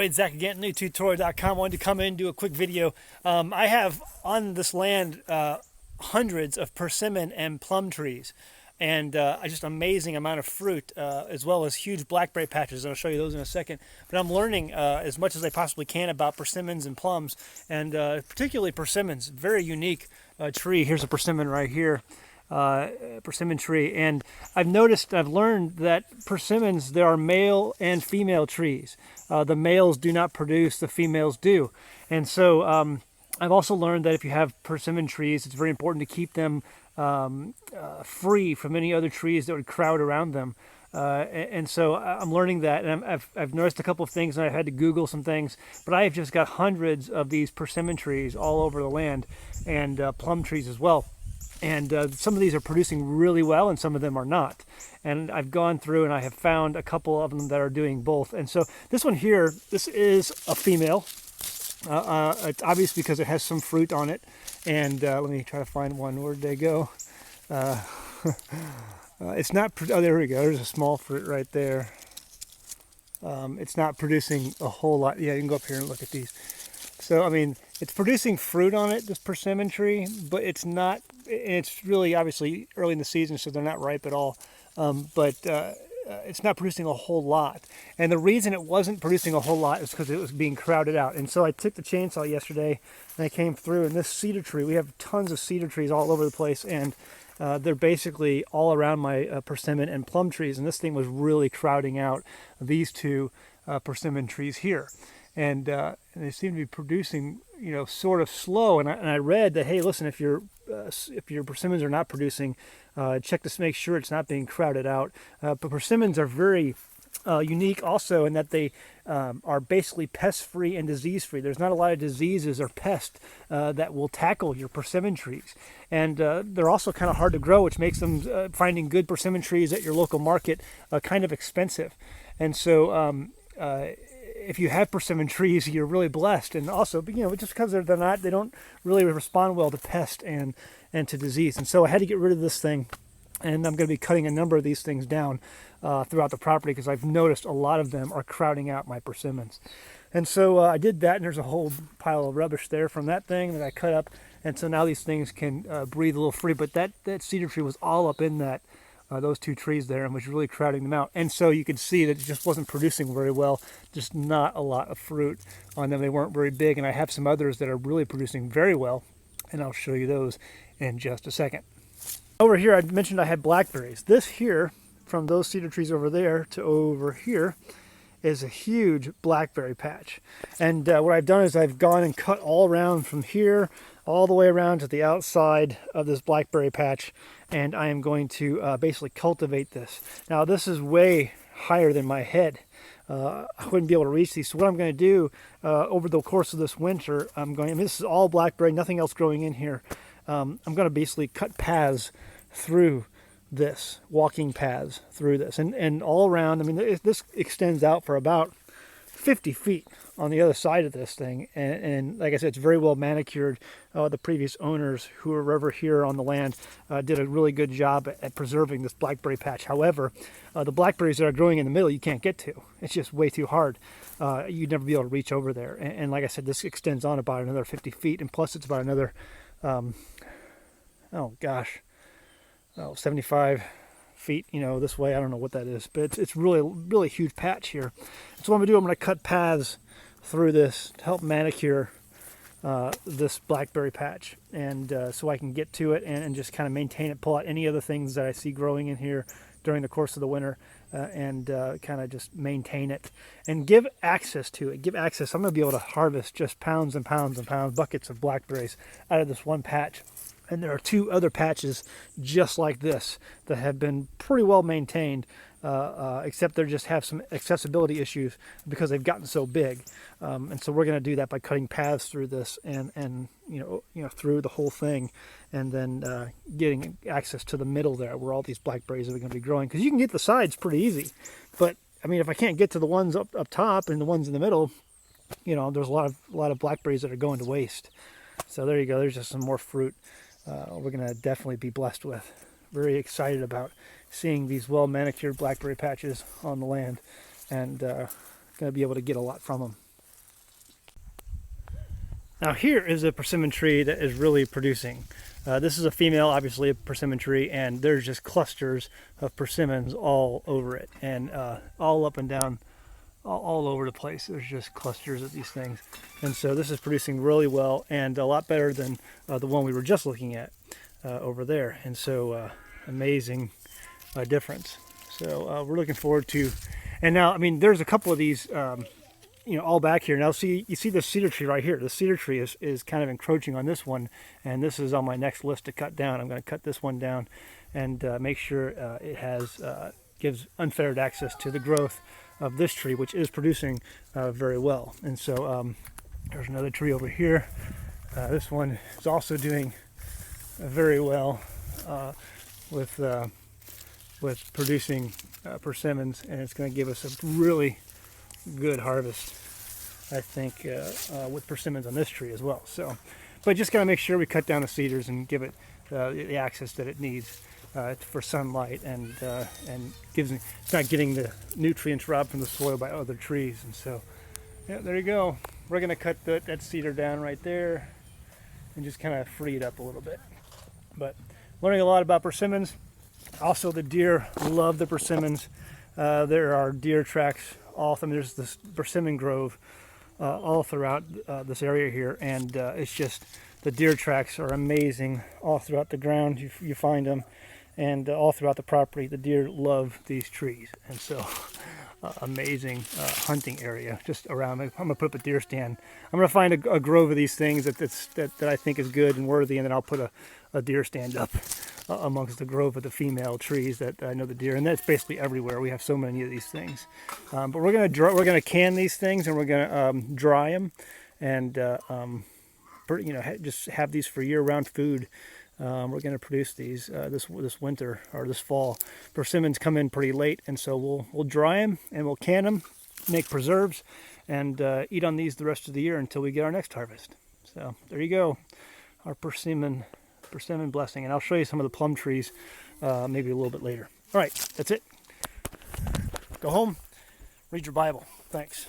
Toroid, Zach again, newtotoroid.com. Wanted to come in and do a quick video. I have on this land hundreds of persimmon and plum trees, and just amazing amount of fruit, as well as huge blackberry patches. And I'll show you those in a second. But I'm learning as much as I possibly can about persimmons and plums, and particularly persimmons. Very unique tree. Here's a persimmon right here. Persimmon tree, and I've learned that persimmons, there are male and female trees. The males do not produce, the females do. And so I've also learned that if you have persimmon trees, it's very important to keep them free from any other trees that would crowd around them. And so I'm learning that, and I've noticed a couple of things, and I've had to Google some things, but I have just got hundreds of these persimmon trees all over the land, and plum trees as well. And some of these are producing really well, and some of them are not. And I've gone through and I have found a couple of them that are doing both. And so this one here, this is a female. It's obvious because it has some fruit on it. And let me try to find one. Where'd they go? It's not, oh, there we go. There's a small fruit right there. It's not producing a whole lot. Yeah, you can go up here and look at these. So, I mean, it's producing fruit on it, this persimmon tree, but it's not, it's really obviously early in the season, so they're not ripe at all. But it's not producing a whole lot. And the reason it wasn't producing a whole lot is because it was being crowded out. And so I took the chainsaw yesterday and I came through, and this cedar tree, we have tons of cedar trees all over the place, and they're basically all around my persimmon and plum trees. And this thing was really crowding out these two persimmon trees here. And they seem to be producing, you know, sort of slow. And I read that, hey, listen, if your persimmons are not producing, check to make sure it's not being crowded out. But persimmons are very unique also in that they are basically pest-free and disease-free. There's not a lot of diseases or pests that will tackle your persimmon trees. And they're also kind of hard to grow, which makes them finding good persimmon trees at your local market kind of expensive. And so if you have persimmon trees, you're really blessed. And also, you know, just because they don't really respond well to pest and to disease. And so I had to get rid of this thing, and I'm going to be cutting a number of these things down throughout the property because I've noticed a lot of them are crowding out my persimmons. And so I did that, and there's a whole pile of rubbish there from that thing that I cut up. And so now these things can breathe a little free. But that cedar tree was all up in that. Those two trees there, and was really crowding them out. And so you could see that it just wasn't producing very well, just not a lot of fruit on them. They weren't very big, and I have some others that are really producing very well, and I'll show you those in just a second. Over here, I mentioned I had blackberries. This here, from those cedar trees over there to over here, is a huge blackberry patch. And what I've done is I've gone and cut all around from here all the way around to the outside of this blackberry patch, and I am going to basically cultivate this. Now this is way higher than my head. I wouldn't be able to reach these. So what I'm going to do over the course of this winter, this is all blackberry, nothing else growing in here. I'm going to basically cut paths through this, walking paths through this, and all around. I mean, this extends out for about 50 feet on the other side of this thing, and like I said, it's very well manicured. The previous owners who were over here on the land did a really good job at preserving this blackberry patch. However, the blackberries that are growing in the middle you can't get to. It's just way too hard. You'd never be able to reach over there. And like I said, this extends on about another 50 feet, and plus it's about another 75 feet, you know, this way. I don't know what that is, but it's really huge patch here. So what I'm gonna do, I'm gonna cut paths through this to help manicure this blackberry patch, and so I can get to it and just kind of maintain it, pull out any other things that I see growing in here during the course of the winter, and kind of just maintain it and give access to it. Give access. I'm gonna be able to harvest just pounds and pounds and pounds, buckets of blackberries out of this one patch. And there are two other patches just like this that have been pretty well maintained, except they just have some accessibility issues because they've gotten so big. And so we're going to do that by cutting paths through this and you know through the whole thing, and then getting access to the middle there where all these blackberries are going to be growing. Because you can get the sides pretty easy, but I mean, if I can't get to the ones up top and the ones in the middle, you know, there's a lot of blackberries that are going to waste. So there you go. There's just some more fruit. We're going to definitely be blessed with. Very excited about seeing these well manicured blackberry patches on the land, and going to be able to get a lot from them. Now here is a persimmon tree that is really producing. This is a female, obviously, a persimmon tree, and there's just clusters of persimmons all over it, and all up and down, all over the place. There's just clusters of these things. And so this is producing really well, and a lot better than the one we were just looking at over there. And so amazing difference. So we're looking forward to, and now, I mean, there's a couple of these all back here. Now you see the cedar tree right here. The cedar tree is kind of encroaching on this one, and this is on my next list to cut down. I'm going to cut this one down and make sure it gives unfettered access to the growth of this tree, which is producing very well. And so there's another tree over here. This one is also doing very well with producing persimmons, and it's going to give us a really good harvest, I think, with persimmons on this tree as well. So, but just gotta make sure we cut down the cedars and give it the access that it needs for sunlight, and it's not getting the nutrients robbed from the soil by other trees. And so, yeah, there you go. We're gonna cut that cedar down right there and just kind of free it up a little bit. But learning a lot about persimmons. Also, the deer love the persimmons. There are deer tracks all. I mean, there's this persimmon grove all throughout this area here, and it's just, the deer tracks are amazing all throughout the ground. You find them, and all throughout the property. The deer love these trees, and so amazing hunting area just around. I'm gonna put up a deer stand. I'm gonna find a grove of these things that I think is good and worthy, and then I'll put a deer stand up amongst the grove of the female trees that I know the deer, and that's basically everywhere. We have so many of these things. But we're gonna can these things, and we're gonna dry them, and just have these for year-round food. We're gonna produce these this winter or this fall. Persimmons come in pretty late, and so we'll dry them and we'll can them, make preserves, and eat on these the rest of the year until we get our next harvest. So there you go, our persimmon blessing, and I'll show you some of the plum trees maybe a little bit later. All right, that's it. Go home, read your Bible. Thanks.